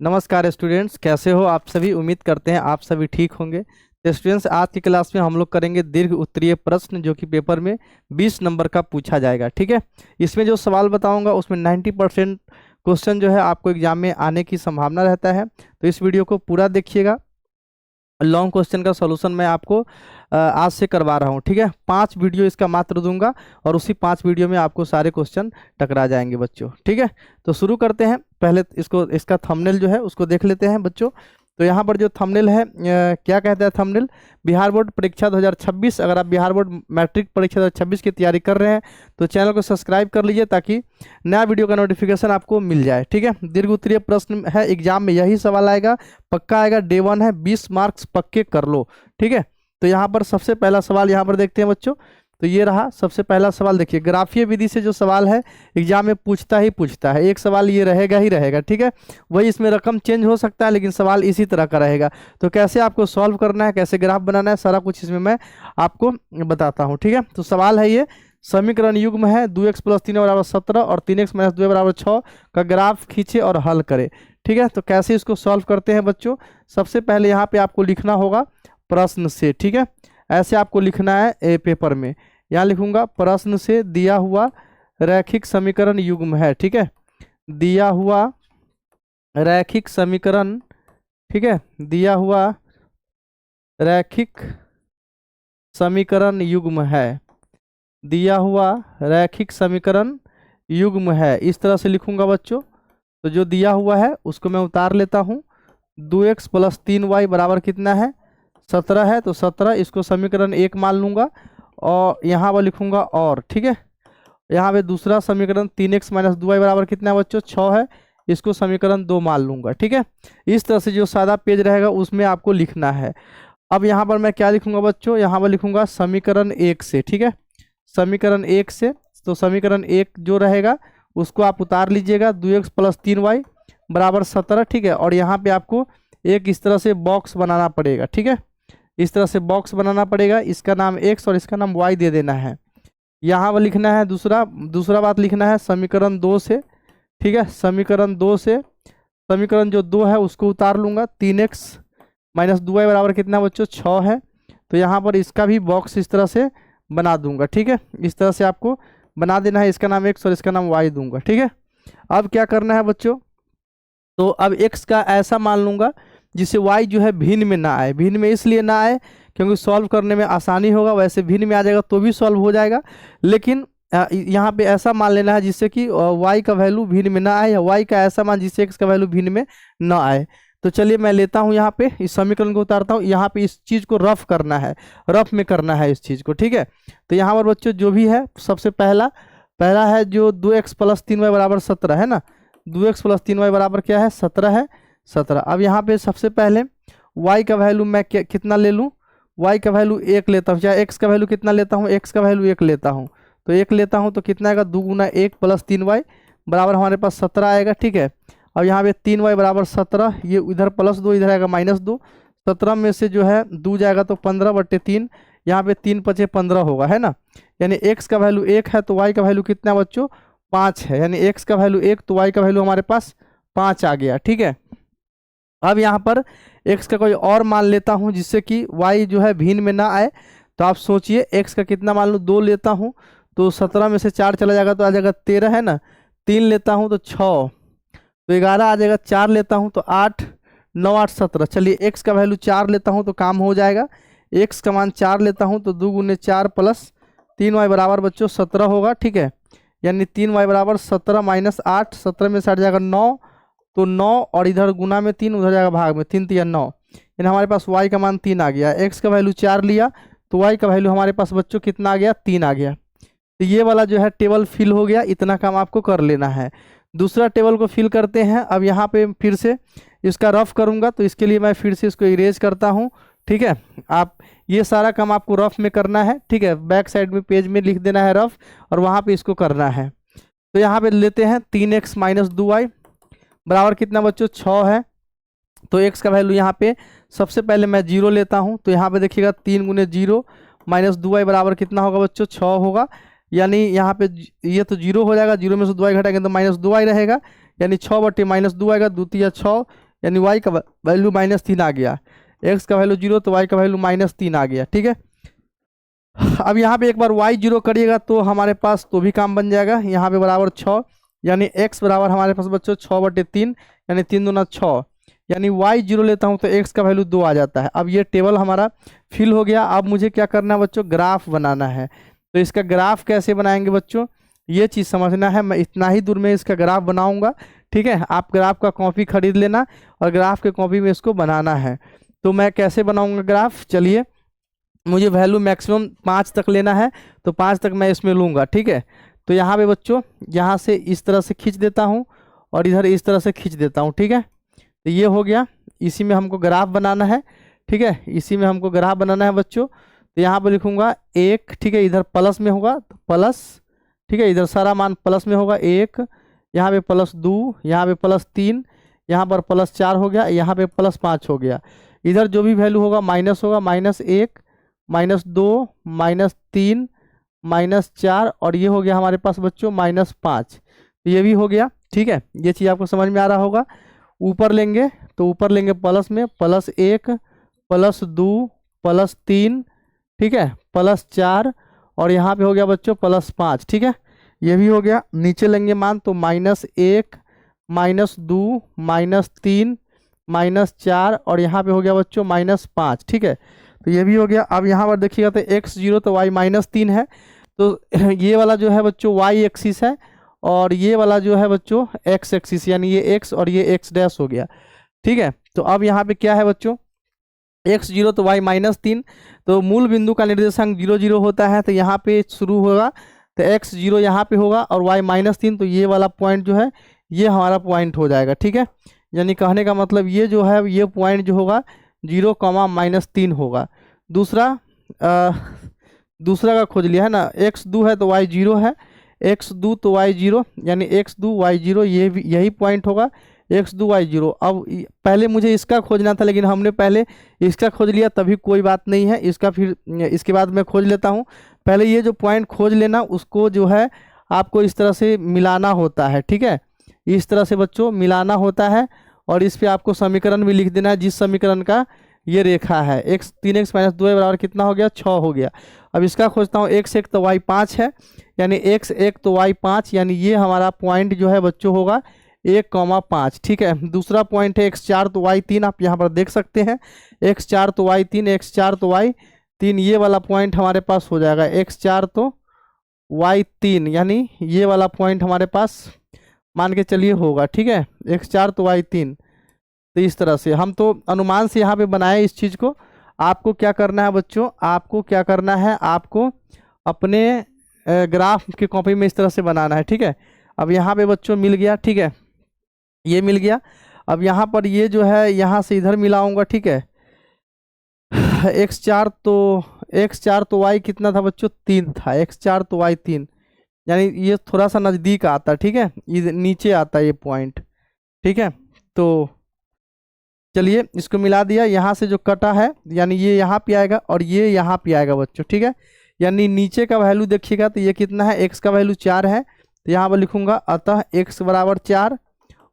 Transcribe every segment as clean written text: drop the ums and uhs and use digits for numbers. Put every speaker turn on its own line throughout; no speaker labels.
नमस्कार स्टूडेंट्स, कैसे हो आप सभी। उम्मीद करते हैं आप सभी ठीक होंगे। तो स्टूडेंट्स, आज की क्लास में हम लोग करेंगे दीर्घ उत्तरीय प्रश्न, जो कि पेपर में 20 नंबर का पूछा जाएगा। ठीक है, इसमें जो सवाल बताऊंगा उसमें 90% क्वेश्चन जो है आपको एग्जाम में आने की संभावना रहता है। तो इस वीडियो को पूरा देखिएगा। लॉन्ग क्वेश्चन का सॉल्यूशन मैं आपको आज से करवा रहा हूँ। ठीक है, 5 वीडियो इसका मात्र दूंगा और उसी 5 वीडियो में आपको सारे क्वेश्चन टकरा जाएंगे बच्चों। ठीक है, तो शुरू करते हैं। पहले इसका थंबनेल जो है उसको देख लेते हैं बच्चों। तो यहाँ पर जो थंबनेल है, क्या कहता है थंबनेल? बिहार बोर्ड परीक्षा 2026। अगर आप बिहार बोर्ड मैट्रिक परीक्षा 2026 की तैयारी कर रहे हैं तो चैनल को सब्सक्राइब कर लीजिए, ताकि नया वीडियो का नोटिफिकेशन आपको मिल जाए। ठीक है, दीर्घ उत्तरीय प्रश्न है, एग्जाम में यही सवाल आएगा, पक्का आएगा। डे 1 है, 20 मार्क्स पक्के कर लो। ठीक है, तो यहाँ पर सबसे पहला सवाल यहाँ पर देखते हैं बच्चों। तो ये रहा सबसे पहला सवाल। देखिए, ग्राफीय विधि से जो सवाल है एग्जाम में पूछता है। एक सवाल ये रहेगा ही रहेगा। ठीक है, वही इसमें रकम चेंज हो सकता है, लेकिन सवाल इसी तरह का रहेगा। तो कैसे आपको सॉल्व करना है, कैसे ग्राफ बनाना है, सारा कुछ इसमें मैं आपको बताता हूँ। ठीक है, तो सवाल है ये, समीकरण युग्म है 2x + 3y = 17 और 3x - 2y = 6 का ग्राफ खींचे और हल करे। ठीक है, तो कैसे इसको सॉल्व करते हैं बच्चों? सबसे पहले यहाँ पे आपको लिखना होगा प्रश्न से। ठीक है, ऐसे आपको लिखना है पेपर में। यहाँ लिखूंगा प्रश्न से दिया हुआ रैखिक समीकरण युग्म है। ठीक है, दिया हुआ रैखिक समीकरण, ठीक है, दिया हुआ रैखिक समीकरण युग्म है, दिया हुआ रैखिक समीकरण युग्म है। इस तरह से लिखूंगा बच्चों। तो जो दिया हुआ है उसको मैं उतार लेता हूँ। 2x + 3y बराबर कितना है? 17 है। तो 17 इसको समीकरण 1 मान लूंगा और यहाँ पर लिखूंगा और। ठीक है, यहाँ पे दूसरा समीकरण 3x - 2y बराबर कितना है बच्चों? 6 है। इसको समीकरण 2 मान लूंगा। ठीक है, इस तरह से जो सादा पेज रहेगा उसमें आपको लिखना है। अब यहाँ पर मैं क्या लिखूंगा बच्चों? यहाँ पर लिखूंगा समीकरण 1 से। ठीक है, समीकरण 1 से। तो समीकरण 1 जो रहेगा उसको आप उतार लीजिएगा। 2x + 3y बराबर 17। ठीक है, और यहाँ पे आपको एक इस तरह से बॉक्स बनाना पड़ेगा। ठीक है, इस तरह से बॉक्स बनाना पड़ेगा। इसका नाम x और इसका नाम y दे देना है। यहाँ पर लिखना है दूसरा बात लिखना है समीकरण 2 से। ठीक है, समीकरण 2 से समीकरण जो 2 है उसको उतार लूंगा। 3x - 2y बराबर कितना बच्चों? 6 है। तो यहाँ पर इसका भी बॉक्स इस तरह से बना दूंगा। ठीक है, इस तरह से आपको बना देना है। इसका नाम x और इसका नाम y दूंगा। ठीक है, अब क्या करना है बच्चों? तो अब x का ऐसा मान लूंगा जिससे y जो है भिन्न में ना आए। भिन्न में इसलिए ना आए क्योंकि सॉल्व करने में आसानी होगा। वैसे भिन्न में आ जाएगा तो भी सॉल्व हो जाएगा, लेकिन यहाँ पे ऐसा मान लेना है जिससे कि y का वैल्यू भिन्न में ना आए, या y का ऐसा मान जिससे x का वैल्यू भिन्न में ना आए। तो चलिए मैं लेता हूँ, यहाँ पे इस समीकरण को उतारता हूँ। यहाँ पे इस चीज़ को रफ करना है, रफ में करना है इस चीज़ को। ठीक है, तो यहाँ पर बच्चों जो भी है, सबसे पहला है जो 2x + 3y बराबर 17 है ना। 2x + 3y बराबर क्या है? 17 है। 17। अब यहाँ पे सबसे पहले y का वैल्यू मैं कितना ले लूँ? y का वैल्यू 1 लेता हूँ। चाहे x का वैल्यू कितना लेता हूँ? x का वैल्यू 1 लेता हूँ। तो 1 लेता हूँ तो कितना आएगा? 2 × 1 + 3y बराबर हमारे पास 17 आएगा। ठीक है, अब यहाँ पे 3y बराबर 17, ये इधर +2 इधर आएगा -2। 17 में से जो है 2 जाएगा तो 15/3, यहाँ पे 3 × 5 = 15 होगा, है ना। यानी x का वैल्यू 1 है तो y का वैल्यू कितना बच्चों? 5 है। यानी x का वैल्यू 1 तो y का वैल्यू हमारे पास 5 आ गया। ठीक है, अब यहाँ पर x का कोई और मान लेता हूँ जिससे कि y जो है भिन्न में ना आए। तो आप सोचिए x का कितना मान लूँ? 2 लेता हूँ तो 17 में से 4 चला जाएगा तो आ जाएगा 13, है ना। 3 लेता हूँ तो 6, तो 11 आ जाएगा। 4 लेता हूँ तो 8, 9 8 17। चलिए x का वैल्यू 4 लेता हूँ तो काम हो जाएगा। x का मान 4 लेता हूँ तो 2 × 4 + 3y बराबर बच्चों 17 होगा। ठीक है, यानी 3y बराबर 17 - 8, 17 में से हट जाएगा 9, तो 9 और इधर गुना में 3, उधर जाएगा भाग में 3 × 3 = 9। यानी हमारे पास y का मान 3 आ गया। x का वैल्यू 4 लिया तो y का वैल्यू हमारे पास बच्चों कितना आ गया? 3 आ गया। तो ये वाला जो है टेबल फिल हो गया। इतना काम आपको कर लेना है। दूसरा टेबल को फिल करते हैं। अब यहाँ पे फिर से इसका रफ करूँगा, तो इसके लिए मैं फिर से इसको इरेज करता हूँ। ठीक है, आप ये सारा काम आपको रफ में करना है। ठीक है, बैक साइड में पेज में लिख देना है रफ, और वहाँ पे इसको करना है। तो यहाँ पे लेते हैं 3x - 2y बराबर कितना बच्चों? 6 है। तो x का वैल्यू यहाँ पे सबसे पहले मैं 0 लेता हूँ। तो यहाँ पे देखिएगा 3 × 0 - 2y बराबर कितना होगा बच्चों? 6 होगा। यानी यहाँ पे ये तो 0 हो जाएगा, 0 में से 2y घटाएंगे तो -2y रहेगा। यानी 6/-2 आएगा, 2 × 6 यानी y का वैल्यू -3 आ गया, x का वैल्यू 0 तो y का वैल्यू -3 आ गया, ठीक है। अब यहाँ पे एक बार y 0 करिएगा तो हमारे पास तो भी काम बन जाएगा, यहाँ पे बराबर 6, यानी x बराबर हमारे पास बच्चों 6/3, यानी 3 दूना 6, यानी y 0 लेता हूँ तो x का वैल्यू 2 आ जाता है। अब ये टेबल हमारा फिल हो गया। अब मुझे क्या करना है बच्चों, ग्राफ बनाना है। तो इसका ग्राफ कैसे बनाएंगे बच्चों, ये चीज़ समझना है। मैं इतना ही दूर में इसका ग्राफ बनाऊंगा, ठीक है। आप ग्राफ का कॉपी खरीद लेना और ग्राफ के कॉपी में इसको बनाना है। तो मैं कैसे बनाऊंगा ग्राफ, चलिए, मुझे वैल्यू मैक्सिमम 5 तक लेना है, तो 5 तक मैं इसमें लूँगा, ठीक है। तो यहाँ पे बच्चों, यहाँ से इस तरह से खींच देता हूँ और इधर इस तरह से खींच देता हूँ, ठीक है। तो ये हो गया, इसी में हमको ग्राफ बनाना है, ठीक है। इसी में हमको ग्राफ बनाना है बच्चों। तो यहाँ पर लिखूँगा 1, ठीक है, इधर प्लस में होगा तो प्लस, ठीक है, इधर सारा मान प्लस में होगा 1, यहाँ पे +2, यहाँ पे +3, यहाँ पर +4 हो गया, यहाँ पे +5 हो गया। इधर जो भी वैल्यू होगा माइनस होगा, -1, -2, -3, -4, और ये हो गया हमारे पास बच्चों -5। तो ये भी हो गया, ठीक है। ये चीज़ आपको समझ में आ रहा होगा। ऊपर लेंगे तो ऊपर लेंगे प्लस में +1, +2, +3, ठीक है, +4, और यहाँ पे हो गया बच्चों +5, ठीक है। ये भी हो गया। नीचे लेंगे मान तो -1, -2, -3, -4, और यहाँ पे हो गया बच्चों -5, ठीक है। तो ये भी हो गया। अब यहाँ पर देखिएगा तो x 0 तो y -3 है, तो ये वाला जो है बच्चों y एक्सिस है, और ये वाला जो है बच्चों x एक्सिस, यानी ये x और ये x डैश हो गया, ठीक है। तो अब यहाँ पे क्या है बच्चों, x 0 तो y -3, तो मूल बिंदु का निर्देशांक 0 0 होता है, तो यहाँ पे शुरू होगा तो x 0 यहाँ पे होगा और y -3, तो ये वाला पॉइंट जो है ये हमारा पॉइंट हो जाएगा, ठीक है। यानी कहने का मतलब ये जो है ये पॉइंट जो होगा 0, -3 होगा। दूसरा दूसरा का खोज लिया है ना, x 2 है तो y 0 है, x 2 तो y 0, यानी x 2 y 0, ये भी यही पॉइंट होगा, x 2 y 0। अब पहले मुझे इसका खोजना था, लेकिन हमने पहले इसका खोज लिया, तभी कोई बात नहीं है, इसका फिर इसके बाद मैं खोज लेता हूँ। पहले ये जो पॉइंट खोज लेना, उसको जो है आपको इस तरह से मिलाना होता है, ठीक है। इस तरह से बच्चों मिलाना होता है, और इस पे आपको समीकरण भी लिख देना है, जिस समीकरण का ये रेखा है। x 3x - 2 बराबर कितना हो गया, 6 हो गया। अब इसका खोजता हूँ, x 1 तो y 5 है, यानी x 1 तो y 5, यानी ये हमारा पॉइंट जो है बच्चों होगा 1,5, ठीक है। दूसरा पॉइंट है x 4 तो y 3, आप यहाँ पर देख सकते हैं, x 4 तो y 3, x 4 तो y 3, ये वाला पॉइंट हमारे पास हो जाएगा x 4 तो y 3, यानी ये वाला पॉइंट हमारे पास मान के चलिए होगा, ठीक है, x 4 तो y 3। तो इस तरह से हम तो अनुमान से यहाँ पे बनाए इस चीज़ को। आपको क्या करना है बच्चों, आपको क्या करना है, आपको अपने ग्राफ की कॉपी में इस तरह से बनाना है, ठीक है। अब यहाँ पे बच्चों मिल गया, ठीक है, ये मिल गया। अब यहाँ पर ये जो है यहाँ से इधर मिलाऊंगा, ठीक है। x 4 तो y कितना था बच्चों, 3 था, x 4 तो y 3, यानी ये थोड़ा सा नज़दीक आता है, ठीक है, ये नीचे आता है ये पॉइंट, ठीक है। तो चलिए इसको मिला दिया, यहाँ से जो कटा है यानी ये यहाँ पे आएगा और ये यहाँ पे आएगा बच्चों, ठीक है। यानी नीचे का वैल्यू देखिएगा तो ये कितना है, x का वैल्यू 4 है, तो यहाँ पर लिखूंगा अतः x बराबर 4,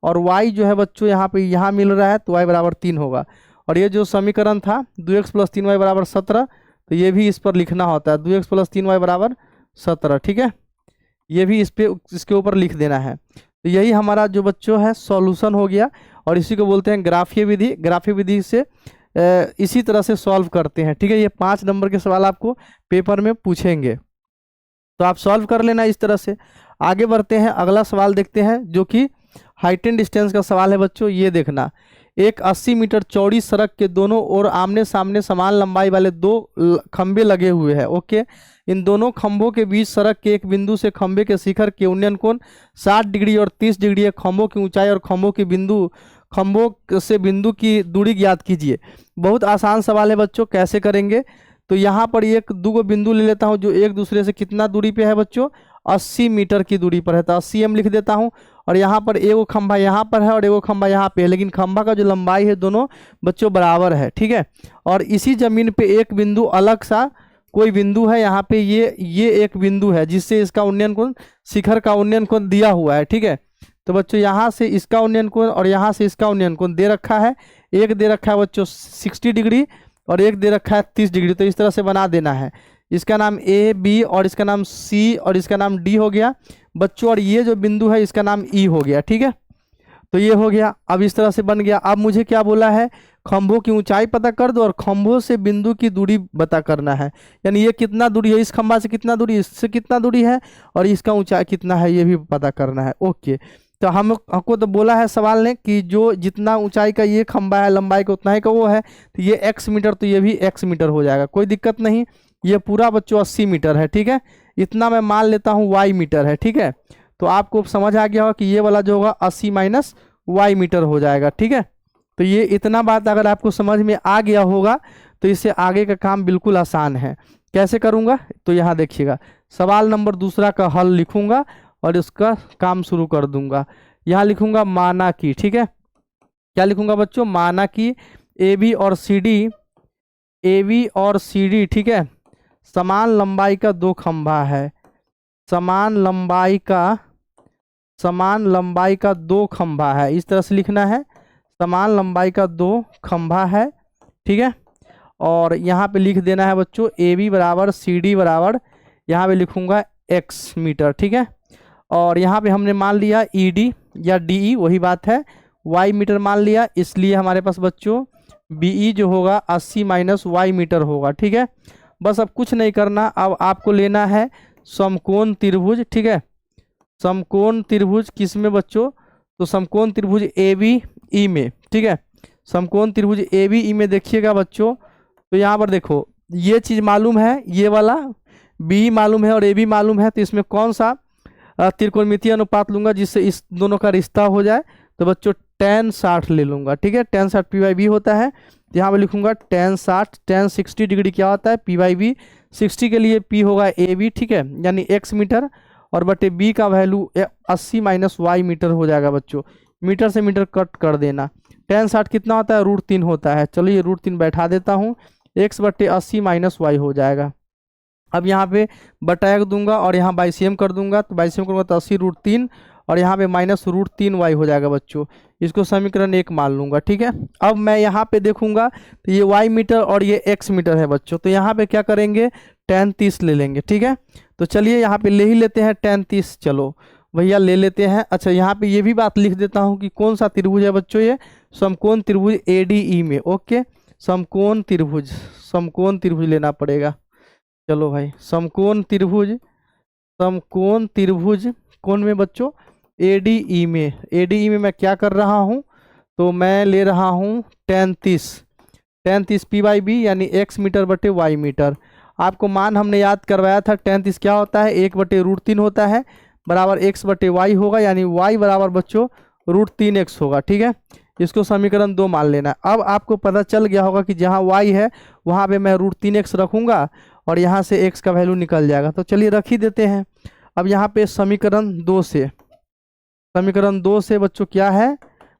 और y जो है बच्चों यहाँ पे यहाँ मिल रहा है तो y बराबर 3 होगा। और ये जो समीकरण था 2x + 3y बराबर 17, तो ये भी इस पर लिखना होता है, 2x + 3y बराबर 17, ठीक है। ये भी इसके ऊपर लिख देना है। तो यही हमारा जो बच्चों है सॉल्यूशन हो गया, और इसी को बोलते हैं ग्राफीय विधि। ग्राफीय विधि से इसी तरह से सॉल्व करते हैं, ठीक है। ये 5 नंबर के सवाल आपको पेपर में पूछेंगे, तो आप सॉल्व कर लेना इस तरह से। आगे बढ़ते हैं, अगला सवाल देखते हैं, जो कि हाइट एंड डिस्टेंस का सवाल है बच्चों। ये देखना, एक 80 मीटर चौड़ी सड़क के दोनों ओर आमने सामने समान लंबाई वाले 2 खंभे लगे हुए हैं, ओके। इन दोनों खंभों के बीच सड़क के एक बिंदु से खंभे के शिखर के उन्नयन कोण 60 डिग्री और 30 डिग्री है। खंभों की ऊंचाई और खंभों से बिंदु की दूरी ज्ञात कीजिए। बहुत आसान सवाल है बच्चों, कैसे करेंगे, तो यहाँ पर एक 2 बिंदु ले लेता हूँ जो एक दूसरे से कितना दूरी पे है बच्चों, 80 मीटर की दूरी पर है, तो 80 m लिख देता हूँ। और यहाँ पर एगो खंभा यहाँ पर है और एगो खंभा यहाँ पे है, लेकिन खंभा का जो लंबाई है दोनों बच्चों बराबर है, ठीक है। और इसी जमीन पे एक बिंदु अलग सा कोई बिंदु है, यहाँ पे ये एक बिंदु है जिससे इसका उन्नयन कोण, शिखर का उन्नयन कोण दिया हुआ है, ठीक है। तो बच्चों यहाँ से इसका उन्नयन कोण और यहाँ से इसका उन्नयन कोण दे रखा है, एक दे रखा है बच्चों 60 डिग्री और एक दे रखा है 30 डिग्री। तो इस तरह से बना देना है। इसका नाम ए बी और इसका नाम सी और इसका नाम डी हो गया बच्चों, और ये जो बिंदु है इसका नाम ई हो गया। ठीक है, तो ये हो गया। अब इस तरह से बन गया। अब मुझे क्या बोला है, खंभों की ऊंचाई पता कर दो और खंभों से बिंदु की दूरी पता करना है। यानी ये कितना दूरी है, इस खंभा से कितना दूरी, इससे कितना दूरी है और इसका ऊंचाई कितना है ये भी पता करना है। ओके, तो हमको तो बोला है सवाल ने कि जो जितना ऊंचाई का ये खंभा है लंबाई का उतना ही का वो है, तो ये x मीटर, तो ये भी x मीटर हो जाएगा, कोई दिक्कत नहीं। ये पूरा बच्चों 80 मीटर है। ठीक है, इतना मैं मान लेता हूँ y मीटर है। ठीक है, तो आपको समझ आ गया होगा कि ये वाला जो होगा 80 माइनस y मीटर हो जाएगा। ठीक है, तो ये इतना बात अगर आपको समझ में आ गया होगा तो इससे आगे का काम बिल्कुल आसान है। कैसे करूँगा तो यहाँ देखिएगा, सवाल नंबर दूसरा का हल लिखूँगा और इसका काम शुरू कर दूंगा। यहाँ लिखूंगा माना कि, ठीक है, क्या लिखूंगा बच्चों, माना कि ए बी और सी डी, ठीक है, समान लंबाई का दो खंभा है, समान लंबाई का दो खंभा है। इस तरह से लिखना है, समान लंबाई का दो खंभा है। ठीक है, और यहाँ पे लिख देना है बच्चों ए बी बराबर सी डी बराबर, यहाँ पे लिखूंगा x मीटर। ठीक है, और यहाँ पे हमने मान लिया ई डी या डी ई वही बात है, y मीटर मान लिया, इसलिए हमारे पास बच्चों बी ई जो होगा 80 माइनस वाई मीटर होगा। ठीक है, बस अब कुछ नहीं करना, अब आपको लेना है समकोण त्रिभुज। ठीक है, समकोण त्रिभुज किस में बच्चों, तो समकोण त्रिभुज ए बी ई में। ठीक है, समकोण त्रिभुज ए बी ई में देखिएगा बच्चों, तो यहाँ पर देखो ये चीज़ मालूम है, ये वाला बी मालूम है और ए बी मालूम है, तो इसमें कौन सा त्रिकोणमितीय अनुपात लूंगा जिससे इस दोनों का रिश्ता हो जाए, तो बच्चों tan 60 ले लूंगा। ठीक है, tan 60 पी बाई बी होता है, यहाँ पे लिखूंगा tan 60, tan 60 डिग्री क्या होता है पी बाई बी, 60 के लिए पी होगा ए बी। ठीक है, यानी x मीटर और बटे बी का वैल्यू 80 माइनस वाई मीटर हो जाएगा बच्चों। मीटर से मीटर कट कर देना, tan 60 कितना होता है, √3 होता है। चलो ये √3 बैठा देता हूँ, x बटे 80 माइनस वाई हो जाएगा। अब यहाँ पे बटा दूंगा और यहाँ बाईसीएम कर दूंगा, तो बाईसीएम करूँगा तो 80√3 और यहाँ पे माइनस √3y हो जाएगा बच्चों। इसको समीकरण 1 मान लूंगा। ठीक है, अब मैं यहाँ पे देखूंगा तो ये y मीटर और ये x मीटर है बच्चों, तो यहाँ पे क्या करेंगे tan 30 ले लेंगे। ठीक है, तो चलिए यहाँ पे ले ही लेते हैं tan 30, चलो भैया ले लेते हैं। अच्छा, यहाँ पे ये भी बात लिख देता हूँ कि कौन सा त्रिभुज है बच्चों, ये समकोण त्रिभुज ए डी ई में। ओके, समकोण त्रिभुज लेना पड़ेगा। चलो भाई, समकोण त्रिभुज कौन में बच्चों, ADE में। ADE में मैं क्या कर रहा हूँ, तो मैं ले रहा हूँ tan 30 पी बाई बी यानी x मीटर बटे y मीटर। आपको मान हमने याद करवाया था, tan 30 क्या होता है, 1 बटे √3 होता है, बराबर x बटे y होगा, यानी y बराबर बच्चों √3x होगा। ठीक है, इसको समीकरण 2 मान लेना। अब आपको पता चल गया होगा कि जहाँ y है वहाँ पे मैं √3x रखूँगा और यहाँ से x का वैल्यू निकल जाएगा, तो चलिए रख ही देते हैं। अब यहाँ पे समीकरण 2 से बच्चों क्या है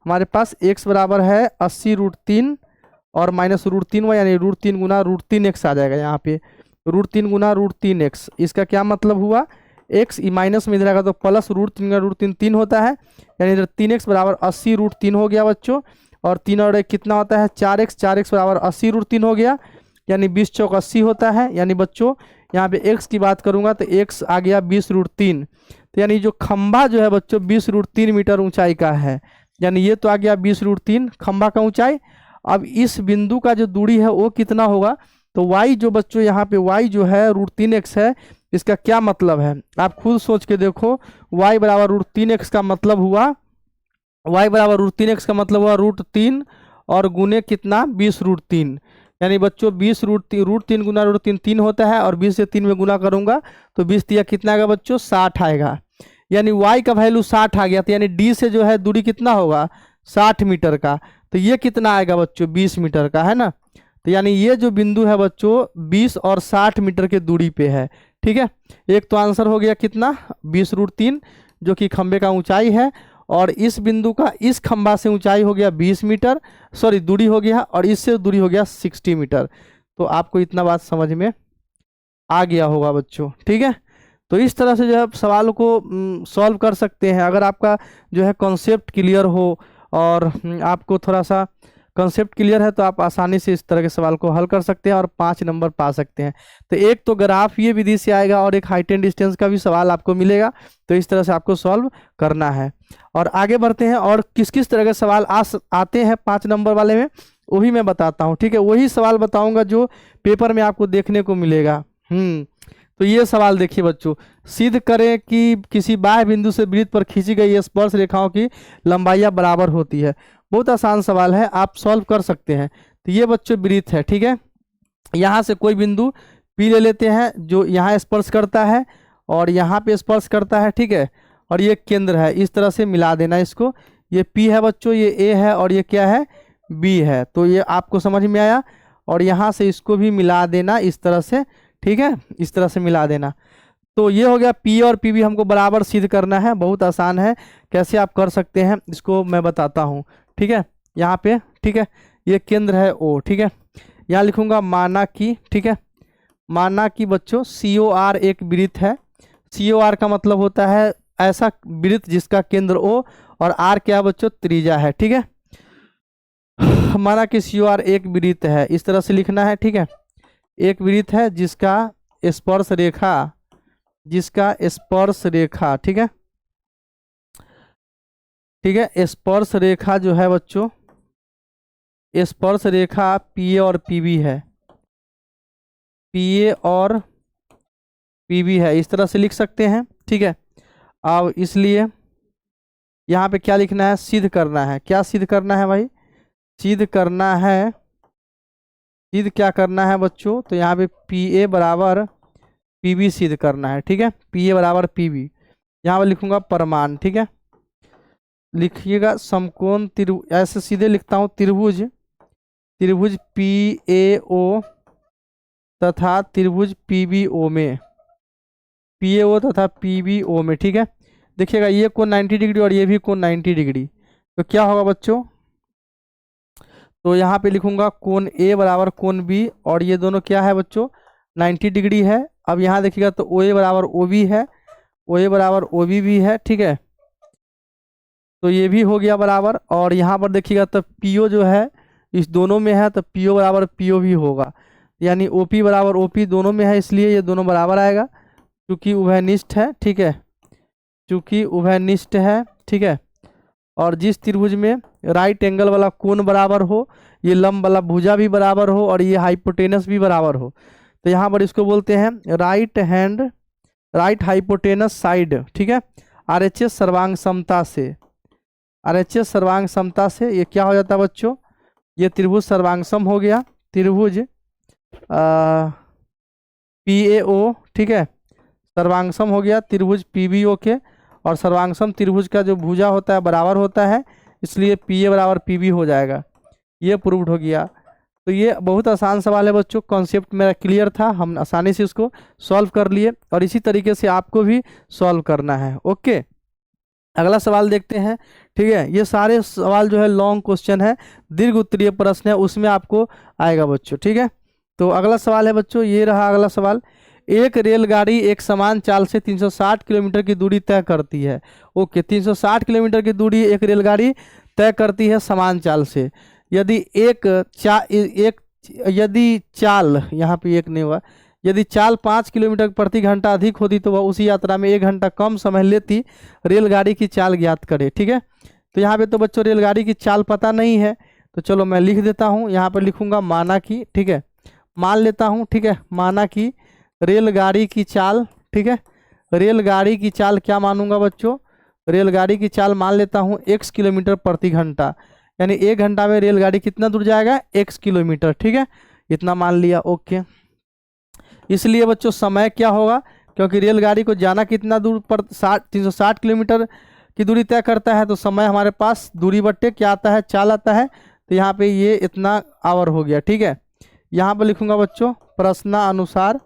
हमारे पास, x बराबर है 80√3 और माइनस √3y यानी √3 गुना √3x आ जाएगा। यहाँ पे √3 गुना √3x, इसका क्या मतलब हुआ, x माइनस में इधर आएगा तो प्लस √3 गुना √3 3 होता है, यानी इधर 3x बराबर 80√3 हो गया बच्चों, और 3 और 1 कितना होता है 4x बराबर 80√3 हो गया, यानी 20 चौक 80 होता है। यानी बच्चों यहाँ पे x की बात करूँगा तो x आ गया 20√3, तो यानी जो खंभा जो है बच्चों 20√3 मीटर ऊंचाई का है, यानी ये तो आ गया 20√3 खंभा का ऊंचाई। अब इस बिंदु का जो दूरी है वो कितना होगा, तो y जो बच्चों यहाँ पे y जो है √3x है, इसका क्या मतलब है आप खुद सोच के देखो, y बराबर √3x का मतलब हुआ, y बराबर √3x का मतलब हुआ √3 और गुने कितना 20√3, यानी बच्चों 20√3 गुना √3 3 होता है, और 20 से 3 में गुना करूंगा तो 20 दिया कितना आएगा बच्चों 60 आएगा, यानी y का वैल्यू 60 आ गया। तो यानी d से जो है दूरी कितना होगा 60 मीटर का, तो ये कितना आएगा बच्चों 20 मीटर का है ना। तो यानी ये जो बिंदु है बच्चों 20 और 60 मीटर के दूरी पे है। ठीक है, एक तो आंसर हो गया कितना 20√3 जो कि खंबे का ऊंचाई है, और इस बिंदु का इस खंभा से ऊंचाई हो गया 20 मीटर, सॉरी दूरी हो गया, और इससे दूरी हो गया 60 मीटर। तो आपको इतना बात समझ में आ गया होगा बच्चों। ठीक है, तो इस तरह से जो है सवाल को सॉल्व कर सकते हैं। अगर आपका जो है कॉन्सेप्ट क्लियर हो और आपको थोड़ा सा कॉन्सेप्ट क्लियर है तो आप आसानी से इस तरह के सवाल को हल कर सकते हैं और 5 नंबर पा सकते हैं। तो एक तो ग्राफ ये विधि से आएगा और एक हाइट एंड डिस्टेंस का भी सवाल आपको मिलेगा। तो इस तरह से आपको सॉल्व करना है। और आगे बढ़ते हैं और किस किस तरह के सवाल आते हैं 5 नंबर वाले में वही मैं बताता हूँ। ठीक है, वही सवाल बताऊंगा जो पेपर में आपको देखने को मिलेगा। तो ये सवाल देखिए बच्चों, सिद्ध करें कि किसी बाह्य बिंदु से वृत्त पर खींची गई स्पर्श रेखाओं की लंबाइयाँ बराबर होती है। बहुत आसान सवाल है, आप सॉल्व कर सकते हैं। तो ये बच्चों वृत्त है, ठीक है। यहाँ से कोई बिंदु P ले लेते हैं जो यहाँ स्पर्श करता है और यहाँ पे स्पर्श करता है, ठीक है। और ये केंद्र है, इस तरह से मिला देना इसको। ये P है बच्चों, ये A है और ये क्या है, B है। तो ये आपको समझ में आया। और यहाँ से इसको भी मिला देना इस तरह से, ठीक है, इस तरह से मिला देना। तो ये हो गया P और PB हमको बराबर सिद्ध करना है। बहुत आसान है, कैसे आप कर सकते हैं इसको मैं बताता हूँ, ठीक है। यहाँ पे, ठीक है, ये केंद्र है O, ठीक है। यहाँ लिखूंगा माना कि, ठीक है, माना कि बच्चों COR एक वृत्त है। COR का मतलब होता है ऐसा वृत्त जिसका केंद्र O और R क्या बच्चों, त्रिज्या है, ठीक है। माना कि COR एक वृत्त है, इस तरह से लिखना है, ठीक है। एक वृत्त है जिसका स्पर्श रेखा, ठीक है, ठीक है, स्पर्श रेखा जो है बच्चों, स्पर्श रेखा PA और PB है, PA और PB है, इस तरह से लिख सकते हैं, ठीक है। अब इसलिए यहाँ पे क्या लिखना है, सिद्ध करना है। क्या सिद्ध करना है भाई, सिद्ध करना है, सिद्ध क्या करना है बच्चों, तो यहाँ पे PA बराबर PB सिद्ध करना है, ठीक है। PA बराबर PB, यहाँ पर लिखूंगा प्रमाण, ठीक है। लिखिएगा समकोण त्रिभुज, ऐसे सीधे लिखता हूँ, त्रिभुज PAO तथा त्रिभुज PBO में, PAO तथा PBO में, ठीक है। देखिएगा ये कोण 90 डिग्री और ये भी कोण 90 डिग्री, तो क्या होगा बच्चों, तो यहाँ पे लिखूंगा कोण A बराबर कोण B और ये दोनों क्या है बच्चों, 90 डिग्री है। अब यहाँ देखिएगा तो OA बराबर OB है, OA बराबर OB भी है, ठीक है। तो ये भी हो गया बराबर। और यहाँ पर देखिएगा तो PO जो है इस दोनों में है, तो PO बराबर PO भी होगा, यानी OP बराबर OP दोनों में है, इसलिए ये दोनों बराबर आएगा क्योंकि उभयनिष्ठ है, ठीक है, क्योंकि उभयनिष्ठ है, ठीक है। और जिस त्रिभुज में राइट एंगल वाला कोण बराबर हो, ये लंब वाला भुजा भी बराबर हो और ये हाइपोटेनस भी बराबर हो, तो यहाँ पर इसको बोलते हैं राइट हाइपोटेनस साइड, ठीक है। RHS सर्वांग समता से, RHS सर्वांग समता से ये क्या हो जाता है बच्चों, ये त्रिभुज सर्वांगसम हो गया, त्रिभुज PAO, ठीक है, सर्वांगसम हो गया त्रिभुज PBO के। और सर्वांगसम त्रिभुज का जो भुजा होता है बराबर होता है, इसलिए PA बराबर PB हो जाएगा। ये प्रूव्ड हो गया। तो ये बहुत आसान सवाल है बच्चों, कॉन्सेप्ट मेरा क्लियर था, हम आसानी से इसको सॉल्व कर लिए और इसी तरीके से आपको भी सॉल्व करना है। ओके, अगला सवाल देखते हैं, ठीक है। ये सारे सवाल जो है लॉन्ग क्वेश्चन है, दीर्घ उत्तरीय प्रश्न है, उसमें आपको आएगा बच्चों, ठीक है। तो अगला सवाल है बच्चों, ये रहा अगला सवाल। एक रेलगाड़ी एक समान चाल से 360 किलोमीटर की दूरी तय करती है। ओके, 360 किलोमीटर की दूरी एक रेलगाड़ी तय करती है समान चाल से। यदि यदि चाल, यहाँ पे एक नहीं हुआ, यदि चाल 5 किलोमीटर प्रति घंटा अधिक होती तो वह उसी यात्रा में 1 घंटा कम समय लेती। रेलगाड़ी की चाल ज्ञात करे, ठीक है। तो यहाँ पे तो बच्चों रेलगाड़ी की चाल पता नहीं है, तो चलो मैं लिख देता हूँ, यहाँ पर लिखूंगा माना कि, ठीक है, मान लेता हूँ, ठीक है, माना कि रेलगाड़ी की चाल, ठीक है, रेलगाड़ी की चाल क्या मानूंगा बच्चों, रेलगाड़ी की चाल मान लेता हूँ x किलोमीटर प्रति घंटा, यानी 1 घंटा में रेलगाड़ी कितना दूर जाएगा, x किलोमीटर, ठीक है, इतना मान लिया। ओके, इसलिए बच्चों समय क्या होगा, क्योंकि रेलगाड़ी को जाना कितना दूर पर 360 किलोमीटर की दूरी तय करता है, तो समय हमारे पास दूरी बट्टे क्या आता है, चाल आता है, तो यहाँ पे ये इतना आवर हो गया, ठीक है। यहाँ पर लिखूंगा बच्चों प्रश्नानुसार,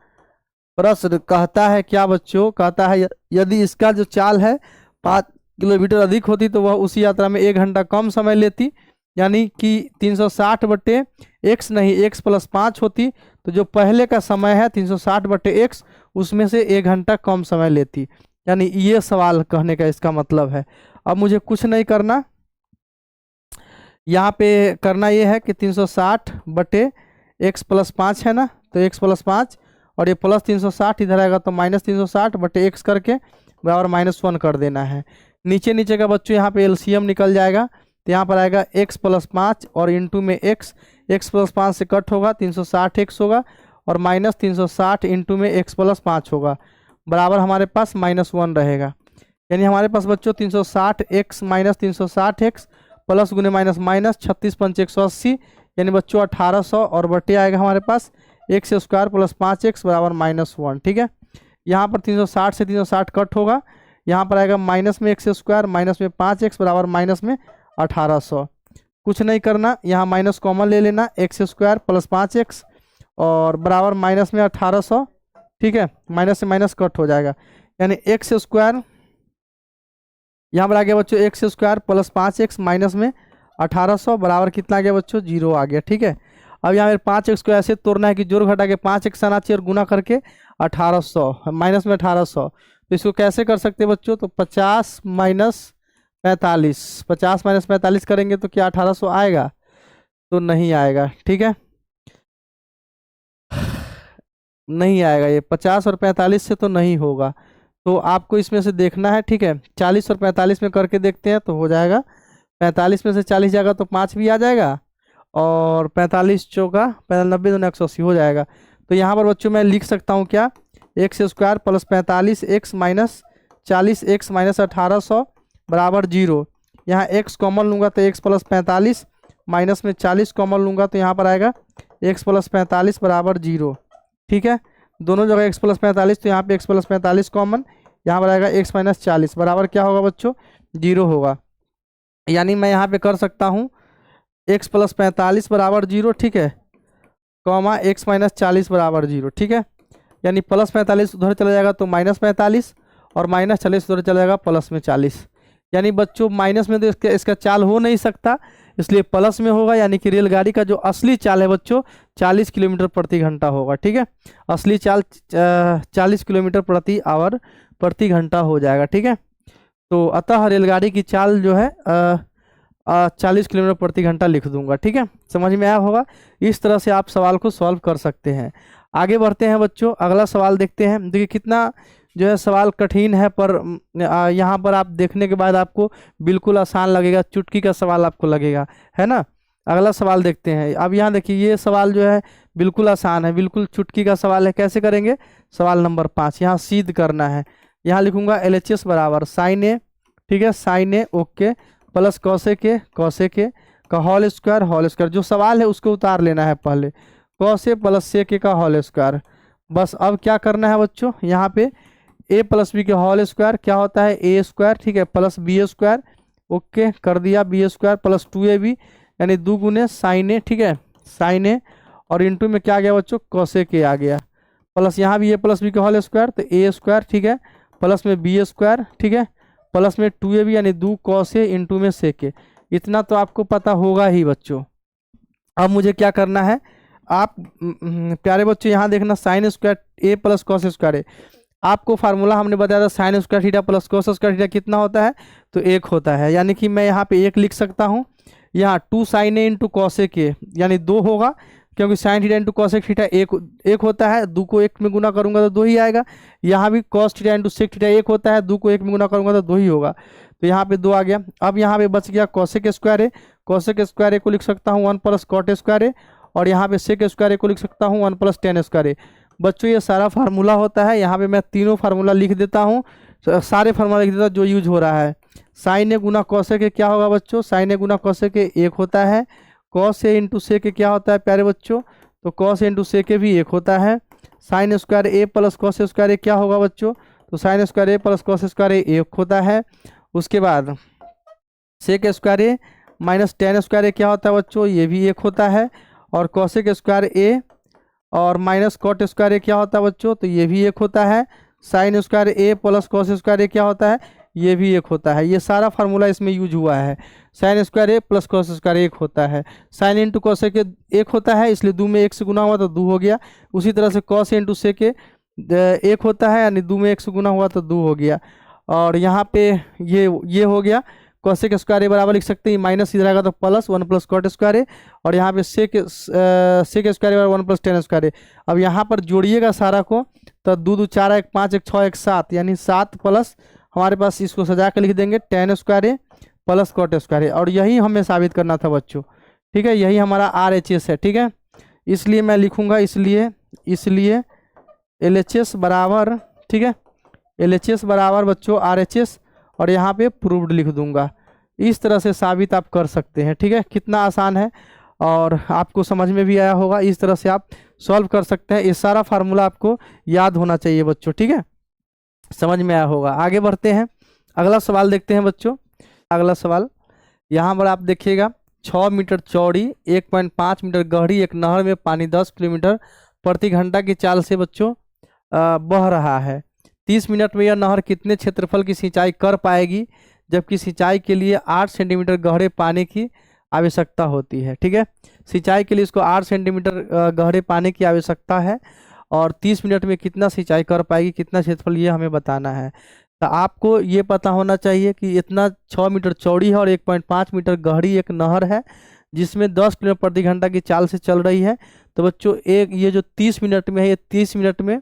प्रश्न कहता है क्या बच्चों, कहता है यदि इसका जो चाल है 5 किलोमीटर अधिक होती तो वह उसी यात्रा में 1 घंटा कम समय लेती, यानी कि 360 बट्टे x नहीं x + 5 होती, तो जो पहले का समय है 360 बट्टे x उसमें से 1 घंटा कम समय लेती। यानी ये सवाल कहने का इसका मतलब है। अब मुझे कुछ नहीं करना, यहाँ पे करना ये है कि 360 बटे x प्लस 5 है ना, तो x प्लस 5 और ये प्लस 360 इधर आएगा तो माइनस 360 बटे x करके बराबर -1 कर देना है। नीचे नीचे का बच्चों यहाँ पे एलसीएम निकल जाएगा, तो यहाँ पर आएगा x प्लस 5 और इंटू में x प्लस 5 से कट होगा 360x होगा और माइनस 360 इंटू में x प्लस 5 होगा बराबर हमारे पास -1 रहेगा। यानी हमारे पास बच्चों 360x माइनस 360x प्लस गुने माइनस माइनस 36 पंच 180 यानी बच्चों 1800 और बटे आएगा हमारे पास x स्क्वायर प्लस 5x बराबर -1। ठीक है, यहाँ पर 360 से 360 कट होगा, यहाँ पर आएगा माइनस में x स्क्वायर माइनस में 5x बराबर माइनस में 1800। कुछ नहीं करना, यहाँ माइनस कॉमन ले लेना, x स्क्वायर प्लस 5x और बराबर माइनस में 1800। ठीक है, माइनस से माइनस कट हो जाएगा, यानी x स्क्वायर यहाँ पर आ गया बच्चों x square plus 5x minus में 1800 बराबर कितना आ गया बच्चों 0 आ गया। ठीक है, अब यहाँ मेरे 5x को ऐसे तोड़ना है कि जोड़ घटा के 5x आना चाहिए और गुना करके 1800 माइनस में 1800। तो इसको कैसे कर सकते हैं बच्चों, तो 50 माइनस 45, 50 माइनस 45 करेंगे तो क्या 1800 आएगा, तो नहीं आएगा। ठीक है, नहीं आएगा, ये 50 और 45 से तो नहीं होगा, तो आपको इसमें से देखना है। ठीक है, 40 और 45 में करके देखते हैं तो हो जाएगा। 45 में से 40 जाएगा तो 5 भी आ जाएगा और 45 चौका 90 दूनी 180 हो जाएगा। तो यहाँ पर बच्चों मैं लिख सकता हूँ क्या, x square plus 45x minus 40x minus 1800 बराबर 0। यहाँ x कॉमन लूँगा तो x प्लस 45 माइनस में 40 कॉमन लूँगा तो यहाँ पर आएगा x प्लस 45 बराबर 0। ठीक है, दोनों जगह x प्लस 45, तो यहाँ पे x प्लस 45 कॉमन, यहाँ पर आएगा x माइनस 40 बराबर क्या होगा बच्चों 0 होगा। यानी मैं यहाँ पे कर सकता हूँ x प्लस 45 बराबर 0। ठीक है, कॉमा x माइनस 40 बराबर 0। ठीक है, यानी प्लस 45 उधर चला जाएगा तो माइनस 45 और माइनस 40 उधर चला जाएगा प्लस में 40। यानी बच्चों माइनस में तो इसका चाल हो नहीं सकता, इसलिए प्लस में होगा। यानी कि रेलगाड़ी का जो असली चाल है बच्चों 40 किलोमीटर प्रति घंटा होगा। ठीक है, असली चाल 40 किलोमीटर प्रति आवर प्रति घंटा हो जाएगा। ठीक है, तो अतः रेलगाड़ी की चाल जो है 40 किलोमीटर प्रति घंटा लिख दूंगा। ठीक है, समझ में आया होगा। इस तरह से आप सवाल को सॉल्व कर सकते हैं। आगे बढ़ते हैं बच्चों, अगला सवाल देखते हैं। देखिए कितना जो है सवाल कठिन है, पर यहाँ पर आप देखने के बाद आपको बिल्कुल आसान लगेगा, चुटकी का सवाल आपको लगेगा, है ना। अगला सवाल देखते हैं। अब यहाँ देखिए ये सवाल जो है बिल्कुल आसान है, बिल्कुल चुटकी का सवाल है। कैसे करेंगे, सवाल नंबर 5 यहाँ सिद्ध करना है। यहाँ लिखूंगा LHS बराबर साइन ए, ठीक है, sine a okay plus cosec a का होल स्क्वायर। जो सवाल है उसको उतार लेना है पहले, कॉस ए प्लस सेक ए का होल स्क्वायर। बस अब क्या करना है बच्चों, यहाँ पे a प्लस बी के होल स्क्वायर क्या होता है a स्क्वायर, ठीक है, प्लस बी स्क्वायर ओके कर दिया, बी स्क्वायर प्लस 2ab यानी 2 गुने साइन ए, ठीक है, साइन ए और इंटू में क्या आ गया बच्चों कॉसेक ए आ गया, प्लस यहाँ भी a प्लस बी के होल स्क्वायर तो a स्क्वायर, ठीक है, प्लस में बी स्क्वायर, ठीक है, प्लस में 2ab यानी 2 कॉस ए इंटू में सेक ए। इतना तो आपको पता होगा ही बच्चों। अब मुझे क्या करना है, आप प्यारे बच्चों यहाँ देखना साइन स्क्वायर ए प्लस कॉस स्क्वायर ए। आपको फार्मूला हमने बताया था sine square theta plus cos square theta कितना होता है, तो 1 होता है। यानी कि मैं यहाँ पे 1 लिख सकता हूँ। यहाँ 2 sine a into cosec a यानी 2 होगा, क्योंकि sine theta into cosec theta 1 होता है। 2 को 1 में गुना करूंगा तो 2 ही आएगा। यहाँ भी cos theta into sec theta 1 होता है, 2 को 1 में गुना करूंगा तो 2 ही होगा, तो यहाँ पे 2 आ गया। अब यहाँ पे बच गया कॉसेक स्क्वायर ए। कॉसेक स्क्वायर ए को लिख सकता हूँ 1 प्लस कॉट स्क्वायर ए, और यहाँ पे सेक स्क्वायर ए को लिख सकता हूँ 1 प्लस टेन स्क्वायर ए। बच्चों ये सारा फार्मूला होता है। यहाँ पे मैं तीनों फार्मूला लिख देता हूँ, सारे फार्मूला लिख देता हूँ जो यूज हो रहा है। साइन ए गुना कॉसेक ए क्या होगा बच्चों, साइन ए गुना कॉसेक ए 1 होता है। कॉस ए इंटू सेक ए क्या होता है प्यारे बच्चों, तो कॉस ए इंटू सेक ए भी 1 होता है। साइन स्क्वायर ए प्लस कॉस स्क्वायर ए क्या होगा बच्चों, तो साइन स्क्वायर ए प्लस कॉस स्क्वायर ए 1 होता है। उसके बाद सेक स्क्वायर ए माइनस टेन स्क्वायर ए क्या होता है बच्चों, ये भी 1 होता है। और कॉसेक स्क्वायर ए और माइनस कॉट स्क्वायर ए क्या होता है बच्चों, तो ये भी 1 होता है। साइन स्क्वायर ए प्लस कॉस स्क्वायर ए क्या होता है, ये भी 1 होता है। ये सारा फार्मूला इसमें यूज हुआ है। साइन स्क्वायर ए प्लस कॉस स्क्वायर 1 होता है। साइन इंटू कॉसेक ए 1 होता है, इसलिए 2 में 1 से गुना हुआ तो 2 हो गया। उसी तरह से कॉस इंटू सेक ए एक होता है, यानी 2 में 1 से गुना हुआ तो 2 हो गया। और यहाँ पे ये हो गया। कोसेक स्क्वायर ए बराबर लिख सकते हैं, माइनस इधर आएगा तो प्लस 1 प्लस कॉट स्क्वायर ए, और यहाँ पे सेक स्क्वायर ए बराबर 1 प्लस टेन स्क्वायर ए। अब यहाँ पर जोड़िएगा सारा को, तो 2 2 4 1 5 1 6 1 7, यानी 7 प्लस हमारे पास, इसको सजा के लिख देंगे टेन स्क्वायर ए प्लस कॉट स्क्वायर ए। और यही हमें साबित करना था बच्चों, ठीक है, यही हमारा RHS है, ठीक है। इसलिए मैं लिखूंगा, इसलिए LHS बराबर, ठीक है, LHS बराबर बच्चों RHS, और यहाँ पे प्रूव्ड लिख दूंगा। इस तरह से साबित आप कर सकते हैं, ठीक है। कितना आसान है और आपको समझ में भी आया होगा। इस तरह से आप सॉल्व कर सकते हैं। ये सारा फार्मूला आपको याद होना चाहिए बच्चों, ठीक है, समझ में आया होगा। आगे बढ़ते हैं, अगला सवाल देखते हैं बच्चों। अगला सवाल यहाँ पर आप देखिएगा, 6 मीटर चौड़ी 1.5 मीटर गहरी एक नहर में पानी 10 किलोमीटर प्रति घंटा की चाल से बच्चों बह रहा है। 30 मिनट में यह नहर कितने क्षेत्रफल की सिंचाई कर पाएगी, जबकि सिंचाई के लिए 8 सेंटीमीटर गहरे पानी की आवश्यकता होती है, ठीक है। सिंचाई के लिए इसको 8 सेंटीमीटर गहरे पानी की आवश्यकता है, और 30 मिनट में कितना सिंचाई कर पाएगी, कितना क्षेत्रफल, ये हमें बताना है। तो आपको ये पता होना चाहिए कि इतना 6 मीटर चौड़ी है और 1.5 मीटर गहरी एक नहर है, जिसमें 10 किलोमीटर प्रति घंटा की चाल से चल रही है। तो बच्चों ये जो 30 मिनट में है, ये 30 मिनट में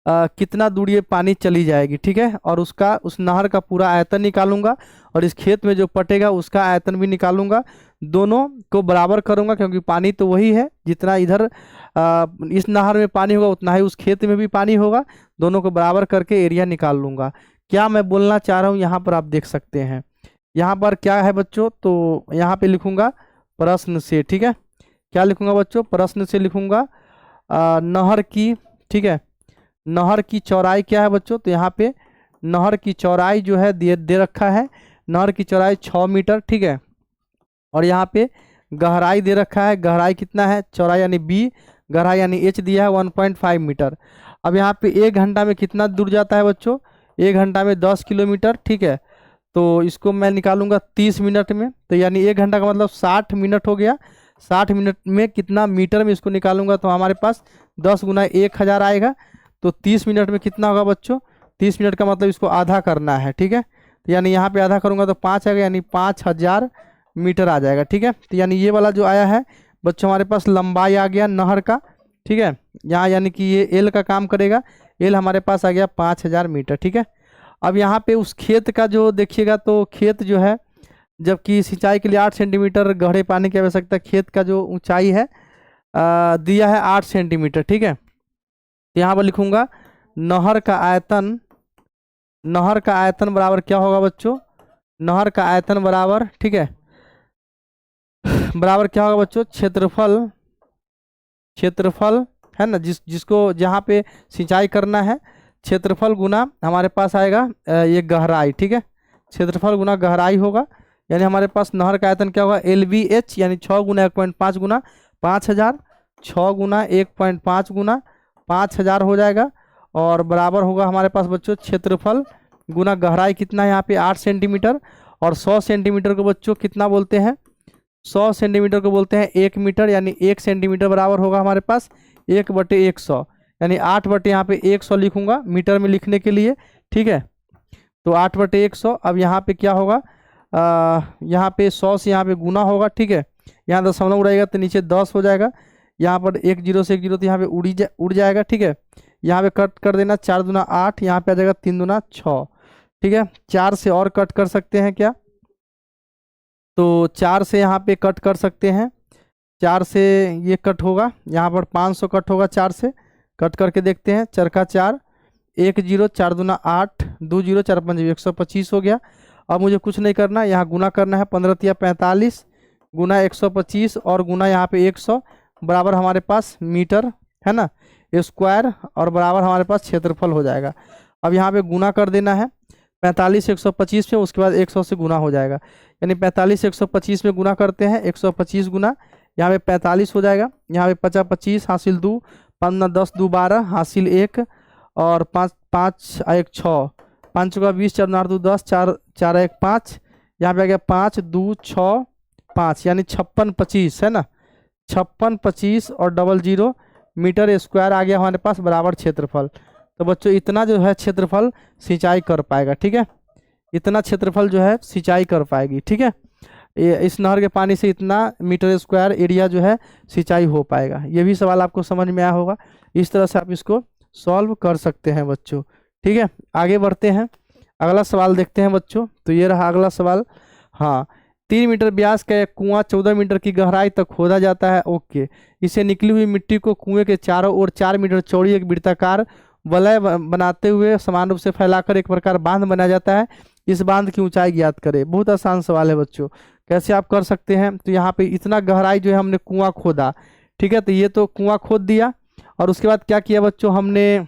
कितना दूरी ये पानी चली जाएगी, ठीक है। और उस नहर का पूरा आयतन निकालूंगा, और इस खेत में जो पटेगा उसका आयतन भी निकालूंगा। दोनों को बराबर करूंगा, क्योंकि पानी तो वही है, जितना इधर इस नहर में पानी होगा उतना ही उस खेत में भी पानी होगा। दोनों को बराबर करके एरिया निकाल लूंगा। क्या मैं बोलना चाह रहा हूँ यहाँ पर आप देख सकते हैं। यहाँ पर क्या है बच्चों, तो यहाँ पे लिखूंगा प्रश्न से, ठीक है। क्या लिखूंगा बच्चों, प्रश्न से लिखूंगा नहर की, ठीक है, नहर की चौड़ाई क्या है बच्चों। तो यहाँ पे नहर की चौड़ाई जो है दे रखा है, नहर की चौड़ाई 6 मीटर, ठीक है। और यहाँ पे गहराई दे रखा है, गहराई कितना है, चौड़ाई यानी B, गहराई यानी H दिया है 1.5 मीटर। अब यहाँ पे 1 घंटा में कितना दूर जाता है बच्चों, 1 घंटा में 10 किलोमीटर, ठीक है। तो इसको मैं निकालूंगा 30 मिनट में, तो यानी 1 घंटा का मतलब 60 मिनट हो गया। 60 मिनट में कितना मीटर में इसको निकालूंगा, तो हमारे पास 10 गुना 1000 आएगा। तो 30 मिनट में कितना होगा बच्चों, 30 मिनट का मतलब इसको आधा करना है, ठीक है। तो यानी यहाँ पे आधा करूँगा तो 5 आएगा, यानी 5000 मीटर आ जाएगा, ठीक है। तो यानी ये वाला जो आया है बच्चों, हमारे पास लंबाई आ गया नहर का, ठीक है। यहाँ यानी कि ये L का काम करेगा, L हमारे पास आ गया 5000 मीटर, ठीक है। अब यहाँ पे उस खेत का जो देखिएगा, तो खेत जो है, जबकि सिंचाई के लिए 8 सेंटीमीटर गहरे पानी की आवश्यकता, खेत का जो ऊंचाई है दिया है 8 सेंटीमीटर, ठीक है। तो यहाँ पर लिखूंगा नहर का आयतन बराबर क्या होगा बच्चों, नहर का आयतन बराबर, ठीक है, बराबर क्या होगा बच्चों, क्षेत्रफल है ना, जिसको जहाँ पे सिंचाई करना है, क्षेत्रफल गुना हमारे पास आएगा ये गहराई, ठीक है। क्षेत्रफल गुना गहराई होगा, यानी हमारे पास नहर का आयतन क्या होगा, LBH, यानी 6 गुना 1.5 गुना 5000, 6 गुना 1.5 गुना 5000 हो जाएगा। और बराबर होगा हमारे पास बच्चों क्षेत्रफल गुना गहराई कितना है, यहाँ पे 8 सेंटीमीटर। और 100 सेंटीमीटर को बच्चों कितना बोलते हैं, 100 सेंटीमीटर को बोलते हैं 1 मीटर, यानी 1 सेंटीमीटर बराबर होगा हमारे पास 1/100, यानी 8 यहाँ पे 100 लिखूंगा मीटर में लिखने के लिए, ठीक है। तो 8/100। अब यहाँ पे क्या होगा, यहाँ पे 100 से यहाँ पे गुना होगा, ठीक है। यहाँ दशमलव रहेगा तो नीचे 10 हो जाएगा। यहाँ पर 1 0 से 1 0 तो यहाँ पे उड़ जाएगा, ठीक है। यहाँ पे कट कर देना, 4 दूना 8, यहाँ पे आ जाएगा 3 दूना 6, ठीक है। 4 से और कट कर सकते हैं क्या, तो 4 से यहाँ पे कट कर सकते हैं, 4 से ये कट होगा, यहाँ पर 500 कट होगा, 4 से कट करके देखते हैं। 4 का 4, 1 0, 4 दूना 8, 2 0, 4 5 125 हो गया। अब मुझे कुछ नहीं करना, यहाँ गुना करना है, 15 तिया 45 गुना 125 और गुना यहाँ पे 100 बराबर हमारे पास मीटर है ना, स्क्वायर, और बराबर हमारे पास क्षेत्रफल हो जाएगा। अब यहाँ पे गुना कर देना है 45 125 में, उसके बाद 100 से गुना हो जाएगा, यानी 45 125 में गुना करते हैं, 125 गुना यहाँ पे 45 हो जाएगा। यहाँ पे 50 25 हासिल 2, 5 10 2 12 हासिल 1, और 5 5 1 6, 5 का 20, 4 9 2 10, 4 4 1 5, यहाँ पे आ गया 5 2 6 5, यानी 56 25 है ना, 56 25 और 00 मीटर स्क्वायर आ गया हमारे पास बराबर क्षेत्रफल। तो बच्चों इतना जो है क्षेत्रफल सिंचाई कर पाएगा, ठीक है। इतना क्षेत्रफल जो है सिंचाई कर पाएगी, ठीक है। इस नहर के पानी से इतना मीटर स्क्वायर एरिया जो है सिंचाई हो पाएगा। ये भी सवाल आपको समझ में आया होगा। इस तरह से आप इसको सॉल्व कर सकते हैं बच्चों, ठीक है। आगे बढ़ते हैं, अगला सवाल देखते हैं बच्चों। तो ये रहा अगला सवाल। हाँ, 3 मीटर व्यास का एक कुआं 14 मीटर की गहराई तक खोदा जाता है। ओके, इसे निकली हुई मिट्टी को कुएं के चारों ओर 4 मीटर चौड़ी एक वृत्ताकार वलय बनाते हुए समान रूप से फैलाकर एक प्रकार बांध बनाया जाता है। इस बांध की ऊंचाई ज्ञात करें। बहुत आसान सवाल है बच्चों, कैसे आप कर सकते हैं। तो यहाँ पे इतना गहराई जो है हमने कुआं खोदा, ठीक है। तो ये तो कुआं खोद दिया और उसके बाद क्या किया बच्चों, हमने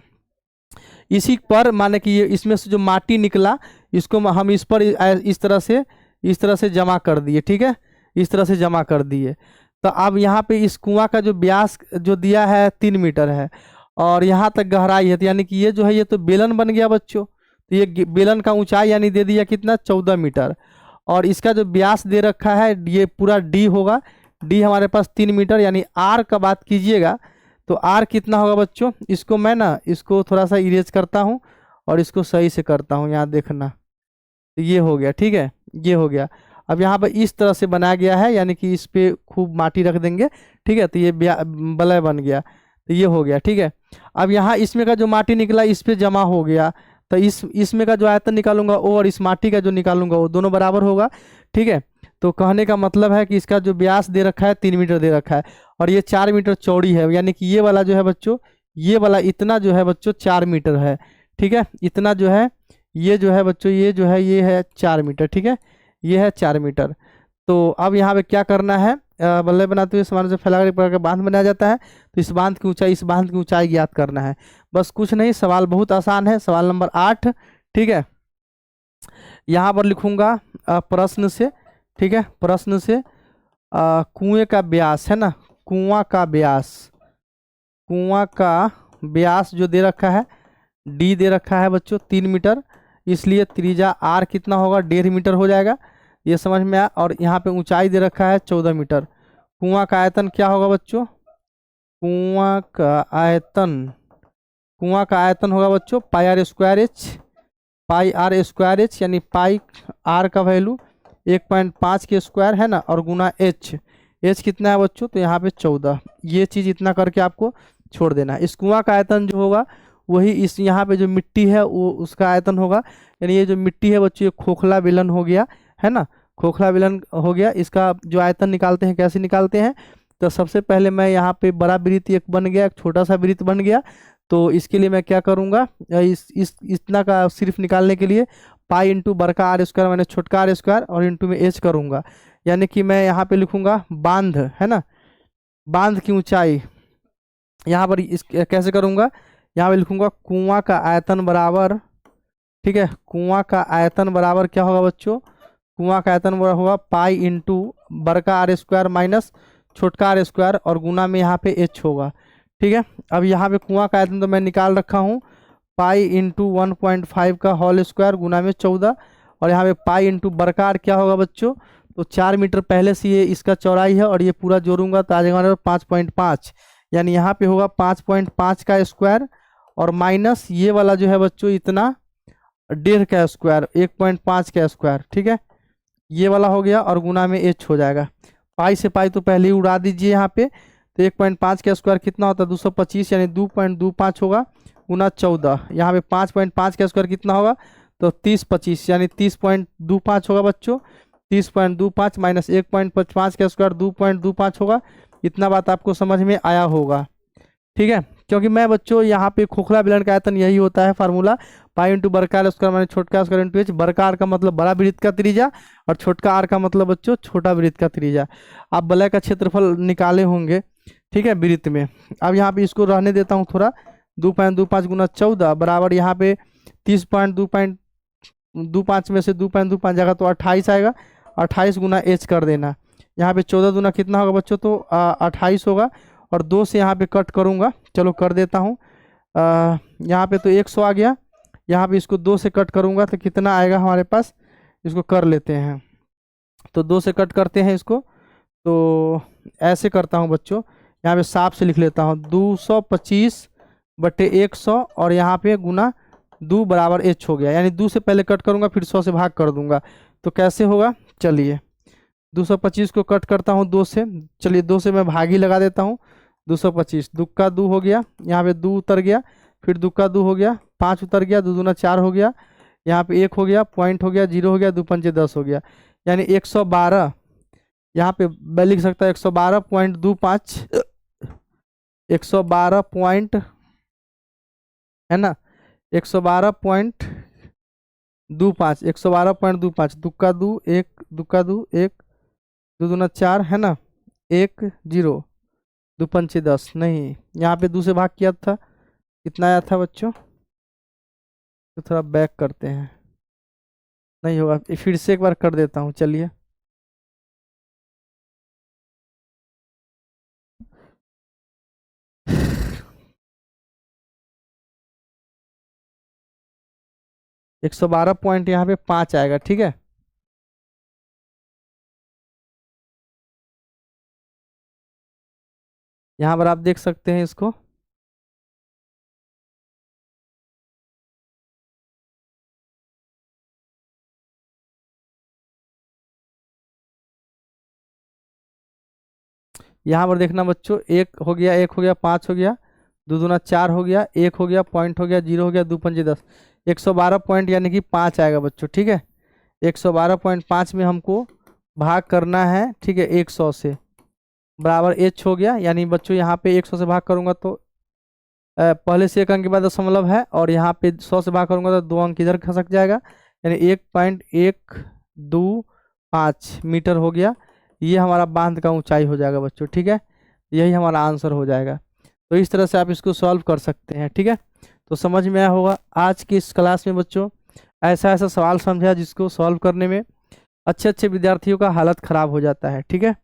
इसी पर माने कि ये इसमें से जो माटी निकला इसको हम इस पर इस तरह से जमा कर दिए, ठीक है। इस तरह से जमा कर दिए। तो अब यहाँ पे इस कुआं का जो व्यास जो दिया है 3 मीटर है और यहाँ तक गहराई है, तो यानी कि ये जो है ये तो बेलन बन गया बच्चों। तो ये बेलन का ऊंचाई यानी दे दिया कितना, 14 मीटर। और इसका जो व्यास दे रखा है ये पूरा डी होगा। डी हमारे पास 3 मीटर, यानी आर का बात कीजिएगा तो आर कितना होगा बच्चों। इसको मैं ना इसको थोड़ा सा इरेज करता हूँ और इसको सही से करता हूँ, यहाँ देखना। तो ये हो गया, ठीक है, ये हो गया। अब यहाँ पर इस तरह से बनाया गया है, यानी कि इस पे खूब माटी रख देंगे, ठीक है। तो ये वलय बन गया, तो ये हो गया, ठीक है। अब यहाँ इसमें का जो माटी निकला इस पे जमा हो गया, तो इसमें का जो आयतन निकालूंगा वो और इस माटी का जो निकालूंगा वो दोनों बराबर होगा, ठीक है। तो कहने का मतलब है कि इसका जो व्यास दे रखा है 3 मीटर दे रखा है और ये 4 मीटर चौड़ी है, यानी कि ये वाला जो है बच्चों, ये वाला इतना जो है बच्चों 4 मीटर है, ठीक है। इतना जो है ये जो है बच्चों, ये जो है ये है 4 मीटर, ठीक है। ये है 4 मीटर। तो अब यहाँ पे क्या करना है, बल्ले बनाते हुए समान से फैलाकर एक प्रकार का बांध बनाया जाता है। तो इस बांध की ऊंचाई ज्ञात करना है। बस कुछ नहीं, सवाल बहुत आसान है। सवाल नंबर 8, ठीक है। यहाँ पर लिखूंगा प्रश्न से, ठीक है। प्रश्न से कुएं का व्यास है ना, कुआं का व्यास जो दे रखा है डी दे रखा है बच्चों 3 मीटर, इसलिए त्रिज्या आर कितना होगा, 1.5 मीटर हो जाएगा। ये समझ में आया। और यहाँ पे ऊंचाई दे रखा है 14 मीटर। कुआं का आयतन क्या होगा बच्चों, कुआं का आयतन होगा बच्चों पाई आर स्क्वायर एच, यानी पाई आर का वैल्यू 1.5 के स्क्वायर है ना, और गुना एच कितना है बच्चों, तो यहाँ पे 14। ये चीज़ इतना करके आपको छोड़ देना है। इस कुआं का आयतन जो होगा वही इस यहाँ पे जो मिट्टी है वो उसका आयतन होगा। यानी ये जो मिट्टी है बच्चों ये खोखला बेलन हो गया है ना, खोखला बेलन हो गया। इसका जो आयतन निकालते हैं कैसे निकालते हैं, तो सबसे पहले मैं यहाँ पे बड़ा वृत्त एक बन गया, एक छोटा सा वृत्त बन गया। तो इसके लिए मैं क्या करूँगा, इतना का सिर्फ निकालने के लिए पाई इंटू बड़का आर स्क्वायर मैंने छोटका आर स्क्वायर और इंटू में एच करूँगा। यानी कि मैं यहाँ पे लिखूँगा बांध है ना, बांध की ऊंचाई यहाँ पर इस कैसे करूँगा, यहाँ पे लिखूँगा कुआं का आयतन बराबर, ठीक है। कुआं का आयतन बराबर क्या होगा बच्चों, कुआं का आयतन बराबर होगा पाई इंटू बड़का आर स्क्वायर माइनस छोटका आर स्क्वायर और गुना में यहाँ पे एच होगा, ठीक है। अब यहाँ पे कुआं का आयतन तो मैं निकाल रखा हूँ, पाई इंटू 1.5 का होल स्क्वायर गुना में 14 और यहाँ पे पाई इंटू बड़का आर क्या होगा बच्चों, तो 4 मीटर पहले से ये इसका चौड़ाई है और ये पूरा जोड़ूंगा तो आ जाएगा 5.5, यानी यहाँ पे होगा 5.5 का स्क्वायर और माइनस ये वाला जो है बच्चों इतना 1.5 का स्क्वायर 1.5 का स्क्वायर, ठीक है। ये वाला हो गया और गुना में एच हो जाएगा। पाई से पाई तो पहले ही उड़ा दीजिए यहाँ पे। तो 1.5 का स्क्वायर कितना होता है 225, यानी 2.25 होगा गुना 14। यहाँ पे 5.5 का स्क्वायर कितना होगा, तो 30/25 यानी 30.25 होगा बच्चों। 30.25 माइनस 1.5 का स्क्वायर 2.25 होगा। इतना बात आपको समझ में आया होगा, ठीक है। क्योंकि मैं बच्चों यहाँ पे खोखला बेलन का आयतन यही होता है फार्मूला, पाई इंटू बड़का आर स्क्वायर मैंने छोटका स्क्वायर इंटू एच। बड़का आर का मतलब बड़ा वृत्त का त्रिज्या और छोटका आर का मतलब बच्चों छोटा वृत्त का त्रिज्या। आप वलय का क्षेत्रफल निकाले होंगे, ठीक है, वृत्त में। अब यहाँ पे इसको रहने देता हूँ थोड़ा, 2.25 गुना 14 बराबर यहाँ पे 30.25 में से 2.25 जाएगा तो 28 आएगा। 28 गुना एच कर देना। यहाँ पे 14 दूना कितना होगा बच्चों, तो 28 होगा और 2 से यहाँ पे कट करूँगा, चलो कर देता हूँ। यहाँ पे तो 100 आ गया, यहाँ पे इसको 2 से कट करूँगा तो कितना आएगा हमारे पास, इसको कर लेते हैं। तो 2 से कट करते हैं इसको, तो ऐसे करता हूँ बच्चों, यहाँ पे साफ से लिख लेता हूँ 225 बटे 100 और यहाँ पे गुना 2 बराबर h हो गया। यानी 2 से पहले कट करूंगा फिर 100 से भाग कर दूंगा। तो कैसे होगा, चलिए 225 को कट करता हूँ 2 से। चलिए 2 से मैं भागी लगा देता हूँ। 225 दुक्का 2 हो गया, यहाँ पे 2 उतर गया, फिर दुक्का 2 हो गया, 5 उतर गया, 2 दूना 4 हो गया, यहाँ पे 1 हो गया, पॉइंट हो गया, 0 हो गया, 2 पंचे 10 हो गया। यानी 112, यहाँ पे मैं लिख सकता है 112.25, 112 पॉइंट, है ना, 112.25, 112.25, दुक्का 2 1, दुक्का 2 1, 2 दूना 4, है ना, 1 0, 2 पंचे 10, नहीं यहाँ पे 2 से भाग किया था, कितना आया था बच्चों, तो थोड़ा बैक करते हैं, नहीं होगा, फिर से एक बार कर देता हूँ। चलिए 112 पॉइंट यहाँ पे 5 आएगा, ठीक है। यहाँ पर आप देख सकते हैं इसको, यहाँ पर देखना बच्चों, 1 हो गया, 1 हो गया, 5 हो गया, 2 दूना 4 हो गया, 1 हो गया, पॉइंट हो गया, 0 हो गया, 2 पंजे 10, 112 पॉइंट यानी कि 5 आएगा बच्चों, ठीक है। 112.5 में हमको भाग करना है, ठीक है, 100 से, बराबर h हो गया। यानी बच्चों यहाँ पे 100 से भाग करूंगा तो पहले से 1 अंक के बाद दशमलव है, और यहाँ पे 100 से भाग करूंगा तो 2 अंक इधर खसक जाएगा, यानी 1.125 मीटर हो गया। ये हमारा बांध का ऊंचाई हो जाएगा बच्चों, ठीक है, यही हमारा आंसर हो जाएगा। तो इस तरह से आप इसको सॉल्व कर सकते हैं, ठीक है। तो समझ में आया होगा आज की इस क्लास में बच्चों, ऐसा ऐसा सवाल समझा जिसको सॉल्व करने में अच्छे अच्छे विद्यार्थियों का हालत ख़राब हो जाता है, ठीक है।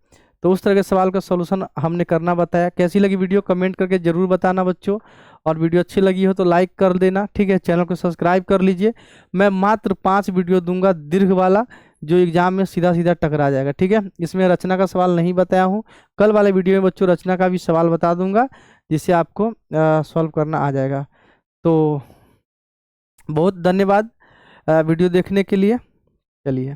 तो उस तरह के सवाल का सॉल्यूशन हमने करना बताया। कैसी लगी वीडियो कमेंट करके ज़रूर बताना बच्चों, और वीडियो अच्छी लगी हो तो लाइक कर देना, ठीक है। चैनल को सब्सक्राइब कर लीजिए। मैं मात्र 5 वीडियो दूंगा दीर्घ वाला, जो एग्जाम में सीधा सीधा टकरा जाएगा, ठीक है। इसमें रचना का सवाल नहीं बताया हूँ, कल वाले वीडियो में बच्चों रचना का भी सवाल बता दूंगा, जिससे आपको सॉल्व करना आ जाएगा। तो बहुत धन्यवाद वीडियो देखने के लिए। चलिए।